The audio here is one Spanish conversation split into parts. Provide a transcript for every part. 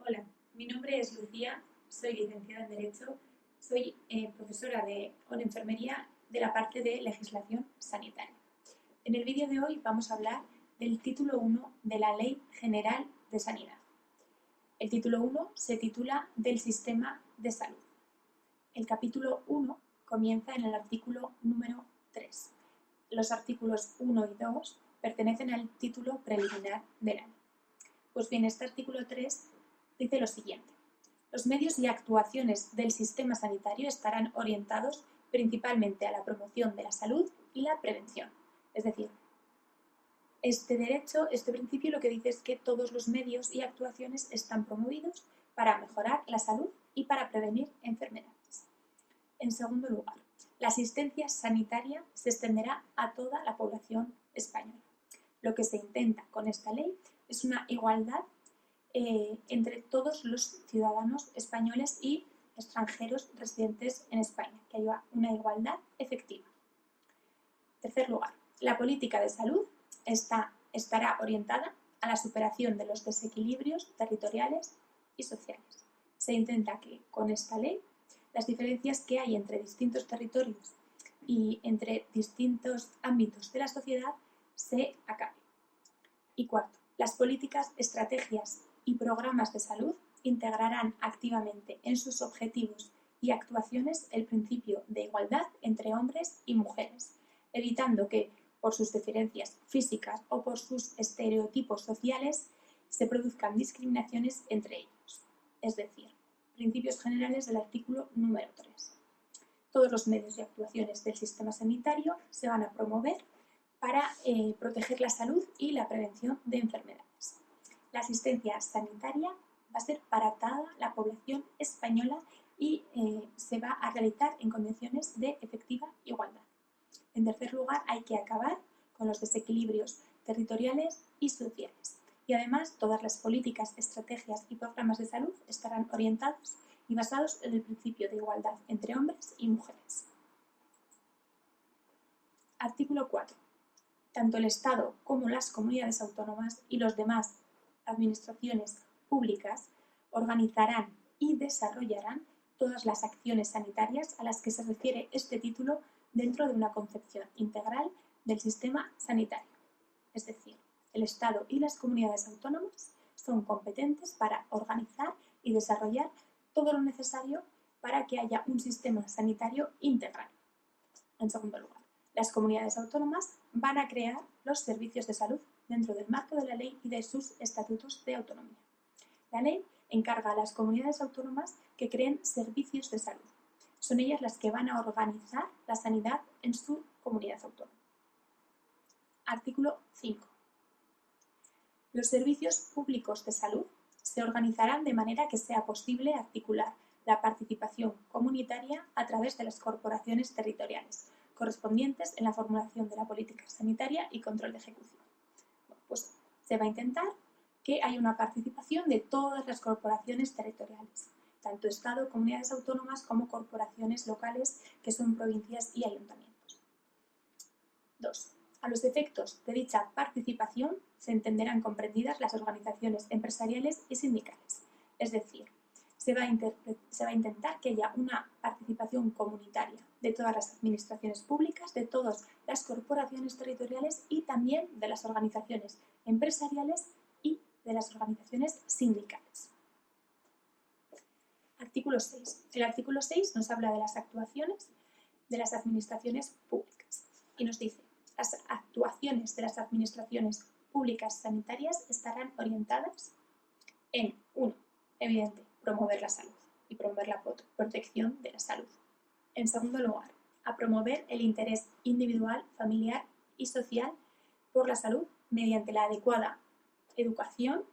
Hola, mi nombre es Lucía, soy licenciada en Derecho, soy profesora de enfermería de la parte de legislación sanitaria. En el vídeo de hoy vamos a hablar del título 1 de la Ley General de Sanidad. El título 1 se titula del Sistema de Salud. El capítulo 1 comienza en el artículo número 3. Los artículos 1 y 2 pertenecen al título preliminar de la ley. Pues bien, este artículo 3 dice lo siguiente: los medios y actuaciones del sistema sanitario estarán orientados principalmente a la promoción de la salud y la prevención. Es decir, este principio lo que dice es que todos los medios y actuaciones están promovidos para mejorar la salud y para prevenir enfermedades. En segundo lugar, la asistencia sanitaria se extenderá a toda la población española. Lo que se intenta con esta ley es una igualdad entre todos los ciudadanos españoles y extranjeros residentes en España, que haya una igualdad efectiva. En tercer lugar, la política de salud estará orientada a la superación de los desequilibrios territoriales y sociales. Se intenta que con esta ley las diferencias que hay entre distintos territorios y entre distintos ámbitos de la sociedad se acaben. Y cuarto, las políticas, estrategias y programas de salud integrarán activamente en sus objetivos y actuaciones el principio de igualdad entre hombres y mujeres, evitando que, por sus diferencias físicas o por sus estereotipos sociales, se produzcan discriminaciones entre ellos. Es decir, principios generales del artículo número 3. Todos los medios y actuaciones del sistema sanitario se van a promover para proteger la salud y la prevención de enfermedades. La asistencia sanitaria va a ser para toda la población española y se va a realizar en condiciones de efectiva igualdad. En tercer lugar, hay que acabar con los desequilibrios territoriales y sociales. Y además, todas las políticas, estrategias y programas de salud estarán orientados y basados en el principio de igualdad entre hombres y mujeres. Artículo 4. Tanto el Estado como las comunidades autónomas y los demás administraciones públicas organizarán y desarrollarán todas las acciones sanitarias a las que se refiere este título dentro de una concepción integral del sistema sanitario. Es decir, el Estado y las comunidades autónomas son competentes para organizar y desarrollar todo lo necesario para que haya un sistema sanitario integral. En segundo lugar, las comunidades autónomas van a crear los servicios de salud dentro del marco de la ley y de sus estatutos de autonomía. La ley encarga a las comunidades autónomas que creen servicios de salud. Son ellas las que van a organizar la sanidad en su comunidad autónoma. Artículo 5. Los servicios públicos de salud se organizarán de manera que sea posible articular la participación comunitaria a través de las corporaciones territoriales correspondientes en la formulación de la política sanitaria y control de ejecución. Pues se va a intentar que haya una participación de todas las corporaciones territoriales, tanto Estado, comunidades autónomas como corporaciones locales que son provincias y ayuntamientos. 2. A los efectos de dicha participación se entenderán comprendidas las organizaciones empresariales y sindicales, es decir, se va a intentar que haya una participación comunitaria de todas las administraciones públicas, de todas las corporaciones territoriales y también de las organizaciones empresariales y de las organizaciones sindicales. Artículo 6. El artículo 6 nos habla de las actuaciones de las administraciones públicas y nos dice: las actuaciones de las administraciones públicas sanitarias estarán orientadas en 1. Evidente, promover la salud y promover la protección de la salud. En segundo lugar, a promover el interés individual, familiar y social por la salud mediante la adecuada educación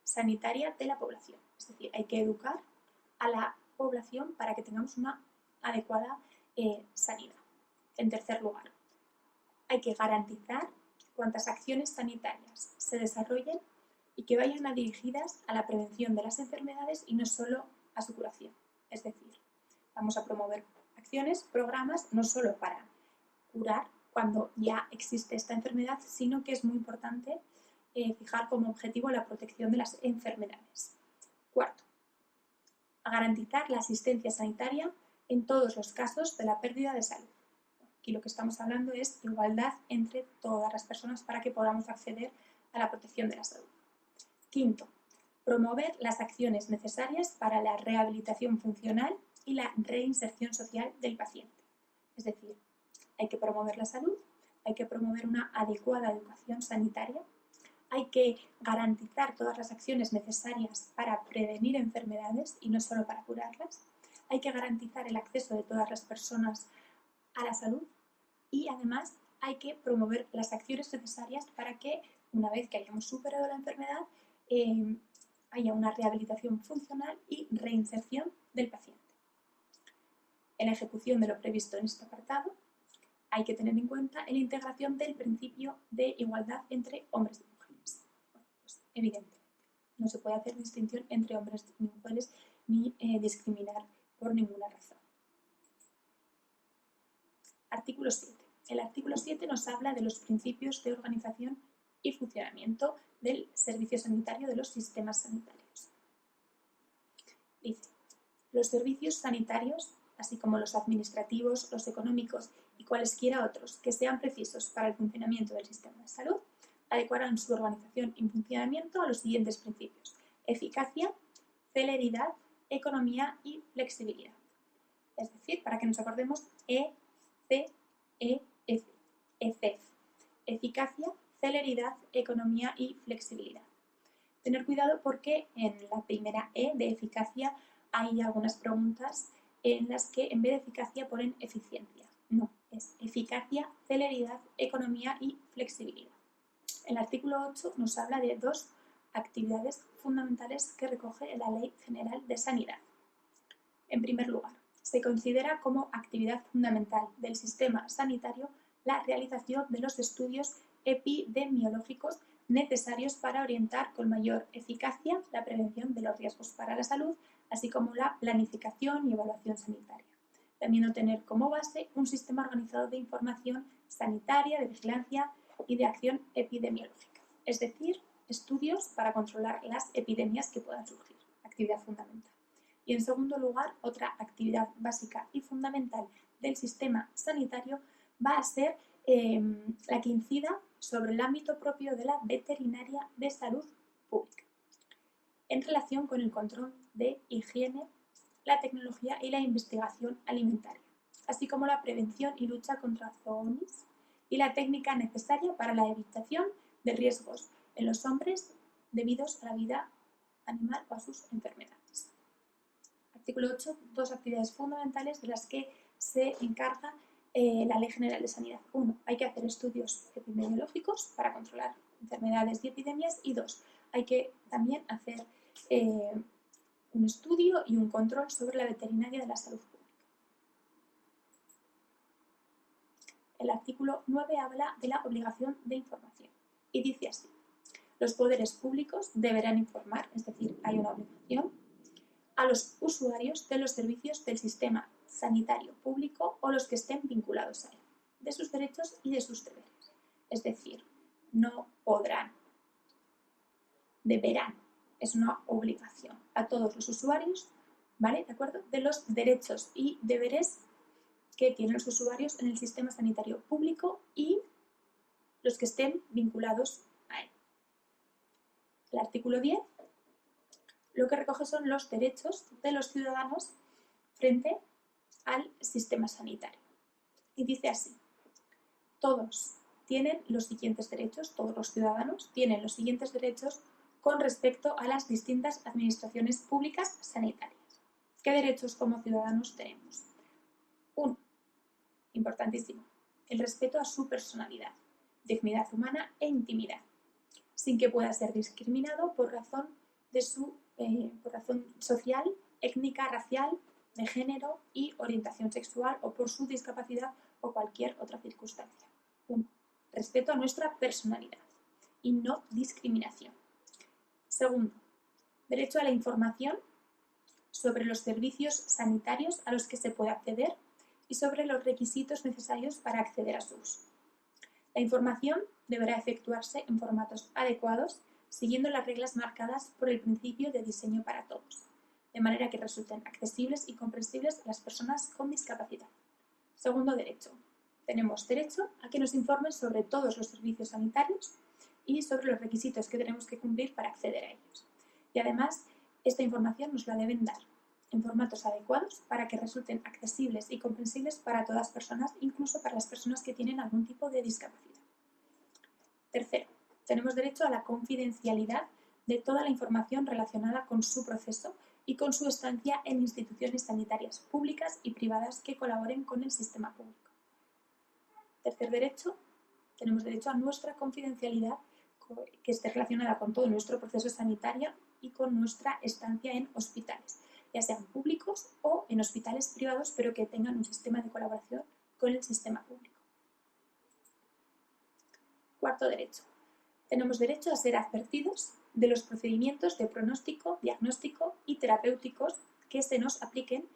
sanitaria de la población. Es decir, hay que educar a la población para que tengamos una adecuada sanidad. En tercer lugar, hay que garantizar cuantas acciones sanitarias se desarrollen y que vayan dirigidas a la prevención de las enfermedades y no solo a su curación. Es decir, vamos a promover acciones, programas, no solo para curar cuando ya existe esta enfermedad, sino que es muy importante fijar como objetivo la protección de las enfermedades. Cuarto, a garantizar la asistencia sanitaria en todos los casos de la pérdida de salud. Aquí lo que estamos hablando es igualdad entre todas las personas para que podamos acceder a la protección de la salud. Quinto, promover las acciones necesarias para la rehabilitación funcional y la reinserción social del paciente. Es decir, hay que promover la salud, hay que promover una adecuada educación sanitaria, hay que garantizar todas las acciones necesarias para prevenir enfermedades y no solo para curarlas, hay que garantizar el acceso de todas las personas a la salud y además hay que promover las acciones necesarias para que una vez que hayamos superado la enfermedad haya una rehabilitación funcional y reinserción del paciente. En la ejecución de lo previsto en este apartado hay que tener en cuenta la integración del principio de igualdad entre hombres y mujeres. Bueno, pues, evidentemente, no se puede hacer distinción entre hombres y mujeres ni discriminar por ninguna razón. Artículo 7. El artículo 7 nos habla de los principios de organización y funcionamiento del servicio sanitario de los sistemas sanitarios. Dice, los servicios sanitarios, así como los administrativos, los económicos y cualesquiera otros que sean precisos para el funcionamiento del sistema de salud, adecuarán su organización y funcionamiento a los siguientes principios: eficacia, celeridad, economía y flexibilidad. Es decir, para que nos acordemos, ECF, eficacia, celeridad, economía y flexibilidad. Tener cuidado porque en la primera E de eficacia hay algunas preguntas en las que en vez de eficacia ponen eficiencia. No, es eficacia, celeridad, economía y flexibilidad. El artículo 8 nos habla de dos actividades fundamentales que recoge la Ley General de Sanidad. En primer lugar, se considera como actividad fundamental del sistema sanitario la realización de los estudios epidemiológicos necesarios para orientar con mayor eficacia la prevención de los riesgos para la salud, así como la planificación y evaluación sanitaria. También tener como base un sistema organizado de información sanitaria, de vigilancia y de acción epidemiológica, es decir, estudios para controlar las epidemias que puedan surgir, actividad fundamental. Y en segundo lugar, otra actividad básica y fundamental del sistema sanitario va a ser la que incida sobre el ámbito propio de la veterinaria de salud pública, en relación con el control de higiene, la tecnología y la investigación alimentaria, así como la prevención y lucha contra zoonosis y la técnica necesaria para la evitación de riesgos en los hombres debidos a la vida animal o a sus enfermedades. Artículo 8. Dos actividades fundamentales de las que se encarga la Ley General de Sanidad. 1. Hay que hacer estudios epidemiológicos para controlar enfermedades y epidemias. Y 2. Hay que también hacer un estudio y un control sobre la veterinaria de la salud pública. El artículo 9 habla de la obligación de información y dice así: los poderes públicos deberán informar, es decir, hay una obligación, a los usuarios de los servicios del sistema sanitario público o los que estén vinculados a él, de sus derechos y de sus deberes. Es decir, no podrán, deberán, es una obligación a todos los usuarios, ¿vale? ¿De acuerdo? De los derechos y deberes que tienen los usuarios en el sistema sanitario público y los que estén vinculados a él. El artículo 10 lo que recoge son los derechos de los ciudadanos frente al sistema sanitario. Y dice así: todos tienen los siguientes derechos, todos los ciudadanos tienen los siguientes derechos con respecto a las distintas administraciones públicas sanitarias. ¿Qué derechos como ciudadanos tenemos? 1. Importantísimo: el respeto a su personalidad, dignidad humana e intimidad, sin que pueda ser discriminado por razón social, étnica, racial, de género y orientación sexual o por su discapacidad o cualquier otra circunstancia. 1. Respeto a nuestra personalidad y no discriminación. 2. Derecho a la información sobre los servicios sanitarios a los que se puede acceder y sobre los requisitos necesarios para acceder a su uso. La información deberá efectuarse en formatos adecuados, siguiendo las reglas marcadas por el principio de diseño para todos. de manera que resulten accesibles y comprensibles a las personas con discapacidad. Segundo derecho. Tenemos derecho a que nos informen sobre todos los servicios sanitarios y sobre los requisitos que tenemos que cumplir para acceder a ellos. Y además, esta información nos la deben dar en formatos adecuados para que resulten accesibles y comprensibles para todas las personas, incluso para las personas que tienen algún tipo de discapacidad. Tercero, tenemos derecho a la confidencialidad de toda la información relacionada con su proceso y con su estancia en instituciones sanitarias públicas y privadas que colaboren con el sistema público. Tercer derecho, tenemos derecho a nuestra confidencialidad que esté relacionada con todo nuestro proceso sanitario y con nuestra estancia en hospitales, ya sean públicos o en hospitales privados, pero que tengan un sistema de colaboración con el sistema público. Cuarto derecho, tenemos derecho a ser advertidos de los procedimientos de pronóstico, diagnóstico y terapéuticos que se nos apliquen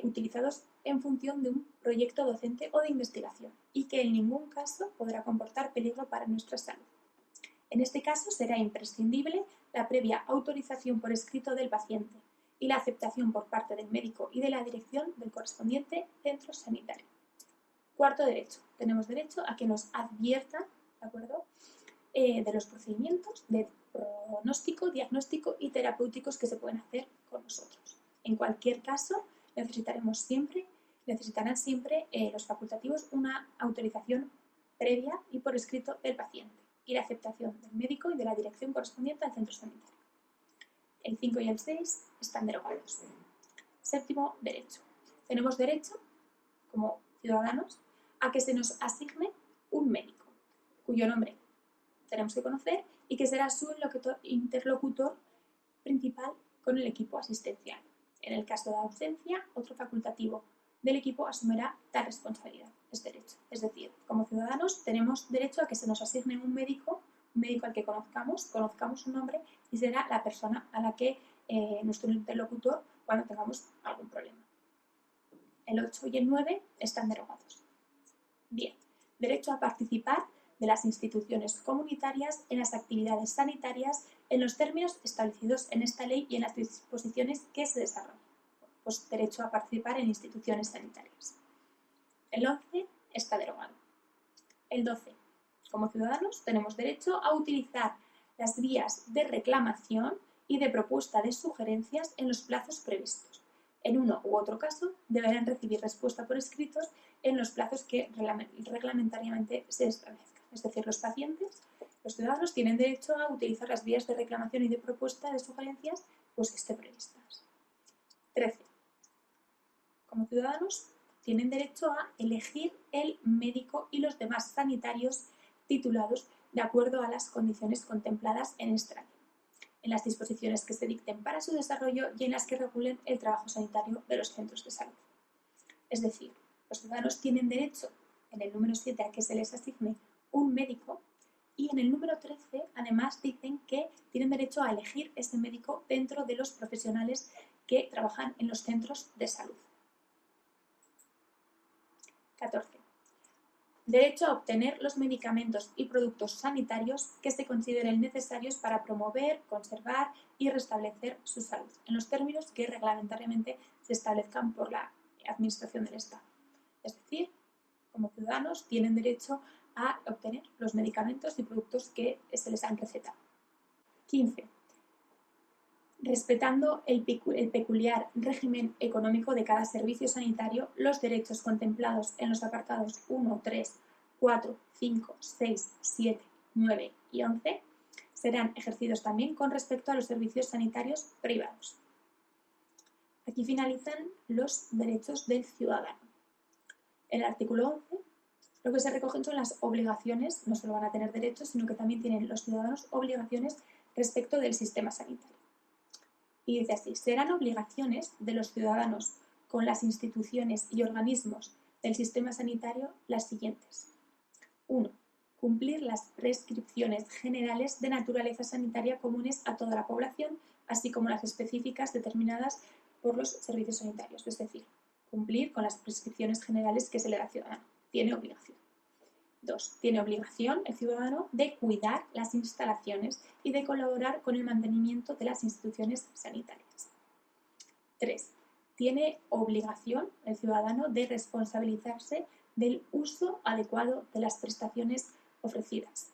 utilizados en función de un proyecto docente o de investigación y que en ningún caso podrá comportar peligro para nuestra salud. En este caso será imprescindible la previa autorización por escrito del paciente y la aceptación por parte del médico y de la dirección del correspondiente centro sanitario. Cuarto derecho, tenemos derecho a que nos adviertan, ¿de acuerdo?, de los procedimientos de pronóstico, diagnóstico y terapéuticos que se pueden hacer con nosotros. En cualquier caso, necesitarán siempre los facultativos una autorización previa y por escrito del paciente y la aceptación del médico y de la dirección correspondiente al centro sanitario. El 5 y el 6 están derogados. Séptimo derecho. Tenemos derecho, como ciudadanos, a que se nos asigne un médico, cuyo nombre tenemos que conocer y que será su interlocutor principal con el equipo asistencial. En el caso de ausencia, otro facultativo del equipo asumirá tal responsabilidad. Es derecho. Es decir, como ciudadanos tenemos derecho a que se nos asigne un médico al que conozcamos su nombre y será la persona a la que nuestro interlocutor cuando tengamos algún problema. El 8 y el 9 están derogados. Bien, derecho a participar de las instituciones comunitarias en las actividades sanitarias en los términos establecidos en esta ley y en las disposiciones que se desarrollan. Pues derecho a participar en instituciones sanitarias. El 11 está derogado. El 12. Como ciudadanos tenemos derecho a utilizar las vías de reclamación y de propuesta de sugerencias en los plazos previstos. En uno u otro caso deberán recibir respuesta por escritos en los plazos que reglamentariamente se establezcan. Es decir, los ciudadanos tienen derecho a utilizar las vías de reclamación y de propuesta de sugerencias pues que estén previstas. 13. Como ciudadanos tienen derecho a elegir el médico y los demás sanitarios titulados de acuerdo a las condiciones contempladas en esta ley, en las disposiciones que se dicten para su desarrollo y en las que regulen el trabajo sanitario de los centros de salud. Es decir, los ciudadanos tienen derecho, en el número 7, a que se les asigne un médico y en el número 13, además, dicen que tienen derecho a elegir ese médico dentro de los profesionales que trabajan en los centros de salud. 14. Derecho a obtener los medicamentos y productos sanitarios que se consideren necesarios para promover, conservar y restablecer su salud, en los términos que reglamentariamente se establezcan por la Administración del Estado. Es decir, como ciudadanos tienen derecho a obtener los medicamentos y productos que se les han recetado. 15. Respetando el peculiar régimen económico de cada servicio sanitario, los derechos contemplados en los apartados 1, 3, 4, 5, 6, 7, 9 y 11 serán ejercidos también con respecto a los servicios sanitarios privados. Aquí finalizan los derechos del ciudadano. En el artículo 11, lo que se recogen son las obligaciones, no solo van a tener derechos, sino que también tienen los ciudadanos obligaciones respecto del sistema sanitario. Y dice así: serán obligaciones de los ciudadanos con las instituciones y organismos del sistema sanitario las siguientes. 1. Cumplir las prescripciones generales de naturaleza sanitaria comunes a toda la población, así como las específicas determinadas por los servicios sanitarios. Es decir, cumplir con las prescripciones generales que se le da al ciudadano. Tiene obligación. 2. Tiene obligación el ciudadano de cuidar las instalaciones y de colaborar con el mantenimiento de las instituciones sanitarias. 3. Tiene obligación el ciudadano de responsabilizarse del uso adecuado de las prestaciones ofrecidas.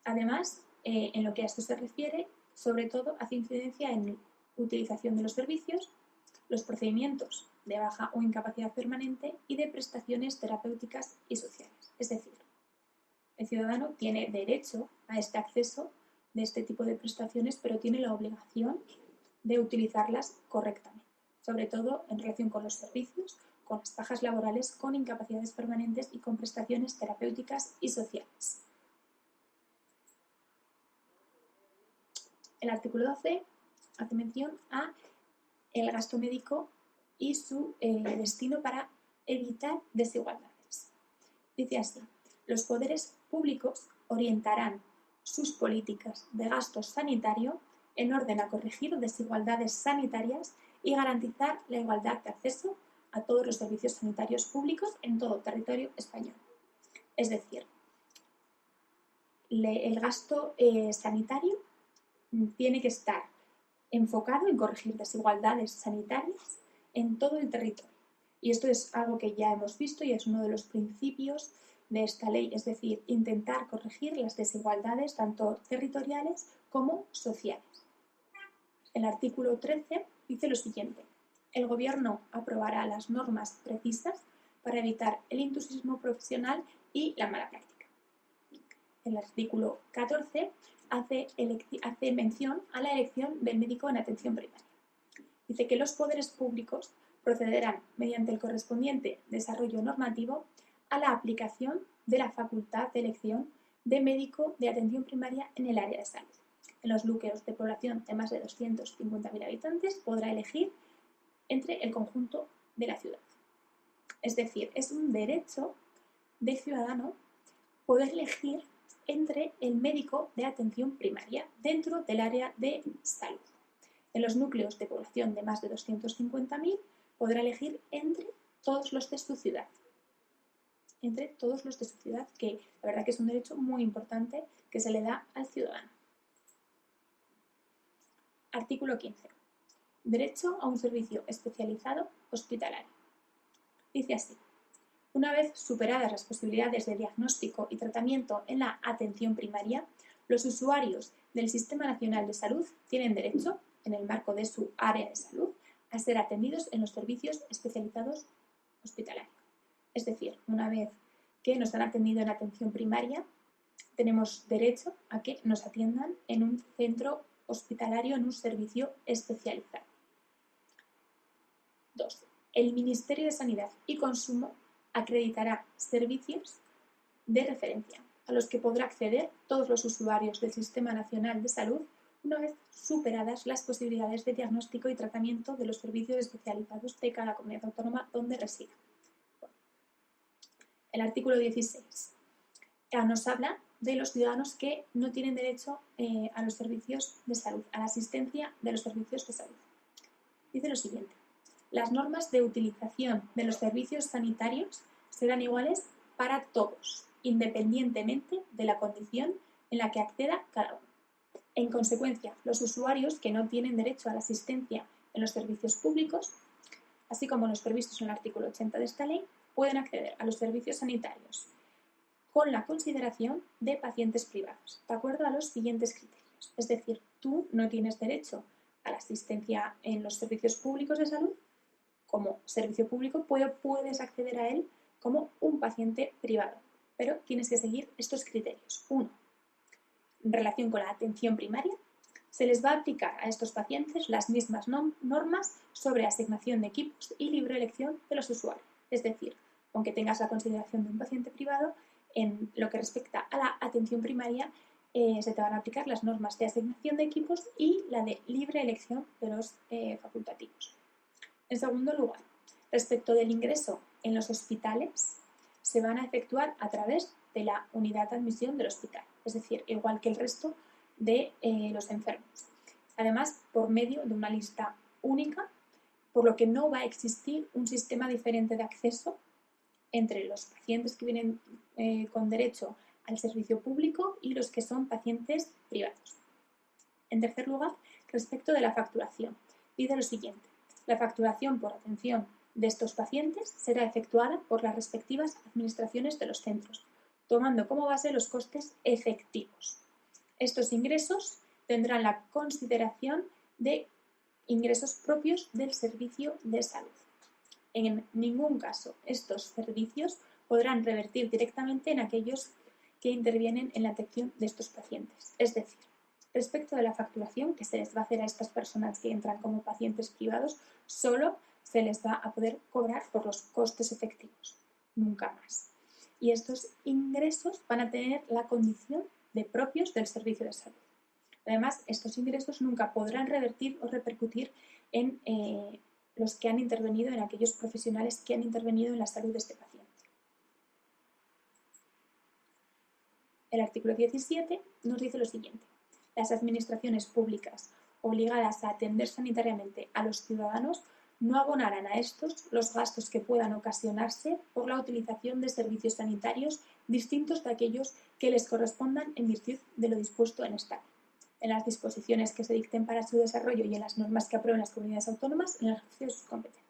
Además, en lo que a esto se refiere, sobre todo hace incidencia en utilización de los servicios, los procedimientos de baja o incapacidad permanente y de prestaciones terapéuticas y sociales. Es decir, el ciudadano tiene derecho a este acceso de este tipo de prestaciones, pero tiene la obligación de utilizarlas correctamente, sobre todo en relación con los servicios, con las bajas laborales, con incapacidades permanentes y con prestaciones terapéuticas y sociales. El artículo 12 hace mención a el gasto médico y su destino para evitar desigualdades. Dice así: los poderes públicos orientarán sus políticas de gasto sanitario en orden a corregir desigualdades sanitarias y garantizar la igualdad de acceso a todos los servicios sanitarios públicos en todo territorio español. Es decir, el gasto sanitario tiene que estar enfocado en corregir desigualdades sanitarias en todo el territorio. Y esto es algo que ya hemos visto y es uno de los principios de esta ley, es decir, intentar corregir las desigualdades tanto territoriales como sociales. El artículo 13 dice lo siguiente: el Gobierno aprobará las normas precisas para evitar el intrusismo profesional y la mala práctica. El artículo 14 hace mención a la elección del médico en atención primaria. Dice que los poderes públicos procederán, mediante el correspondiente desarrollo normativo, a la aplicación de la facultad de elección de médico de atención primaria en el área de salud. En los núcleos de población de más de 250.000 habitantes podrá elegir entre el conjunto de la ciudad. Es decir, es un derecho del ciudadano poder elegir entre el médico de atención primaria dentro del área de salud. En los núcleos de población de más de 250.000 podrá elegir entre todos los de su ciudad. Entre todos los de su ciudad, que la verdad que es un derecho muy importante que se le da al ciudadano. Artículo 15. Derecho a un servicio especializado hospitalario. Dice así: una vez superadas las posibilidades de diagnóstico y tratamiento en la atención primaria, los usuarios del Sistema Nacional de Salud tienen derecho, en el marco de su área de salud, a ser atendidos en los servicios especializados hospitalarios. Es decir, una vez que nos han atendido en atención primaria, tenemos derecho a que nos atiendan en un centro hospitalario, en un servicio especializado. 2. El Ministerio de Sanidad y Consumo acreditará servicios de referencia a los que podrá acceder todos los usuarios del Sistema Nacional de Salud una vez superadas las posibilidades de diagnóstico y tratamiento de los servicios especializados de cada comunidad autónoma donde resida. El artículo 16 nos habla de los ciudadanos que no tienen derecho a los servicios de salud, a la asistencia de los servicios de salud. Dice lo siguiente: las normas de utilización de los servicios sanitarios serán iguales para todos, independientemente de la condición en la que acceda cada uno. En consecuencia, los usuarios que no tienen derecho a la asistencia en los servicios públicos, así como los previstos en el artículo 80 de esta ley, pueden acceder a los servicios sanitarios con la consideración de pacientes privados, de acuerdo a los siguientes criterios. Es decir, tú no tienes derecho a la asistencia en los servicios públicos de salud como servicio público, puedes acceder a él como un paciente privado, pero tienes que seguir estos criterios. 1. En relación con la atención primaria, se les va a aplicar a estos pacientes las mismas normas sobre asignación de equipos y libre elección de los usuarios. Es decir, aunque tengas la consideración de un paciente privado, en lo que respecta a la atención primaria, se te van a aplicar las normas de asignación de equipos y la de libre elección de los facultativos. En segundo lugar, respecto del ingreso en los hospitales, se van a efectuar a través de la unidad de admisión del hospital, es decir, igual que el resto de los enfermos. Además, por medio de una lista única, por lo que no va a existir un sistema diferente de acceso entre los pacientes que vienen con derecho al servicio público y los que son pacientes privados. En tercer lugar, respecto de la facturación, dice lo siguiente: La facturación por atención de estos pacientes será efectuada por las respectivas administraciones de los centros, tomando como base los costes efectivos. Estos ingresos tendrán la consideración de ingresos propios del servicio de salud. En ningún caso estos servicios podrán revertir directamente en aquellos que intervienen en la atención de estos pacientes. Es decir, respecto de la facturación que se les va a hacer a estas personas que entran como pacientes privados, solo se les va a poder cobrar por los costes efectivos, nunca más. Y estos ingresos van a tener la condición de propios del servicio de salud. Además, estos ingresos nunca podrán revertir o repercutir en los que han intervenido, en aquellos profesionales que han intervenido en la salud de este paciente. El artículo 17 nos dice lo siguiente: las administraciones públicas obligadas a atender sanitariamente a los ciudadanos no abonarán a estos los gastos que puedan ocasionarse por la utilización de servicios sanitarios distintos de aquellos que les correspondan en virtud de lo dispuesto en esta ley, en las disposiciones que se dicten para su desarrollo y en las normas que aprueben las comunidades autónomas en el ejercicio de sus competencias.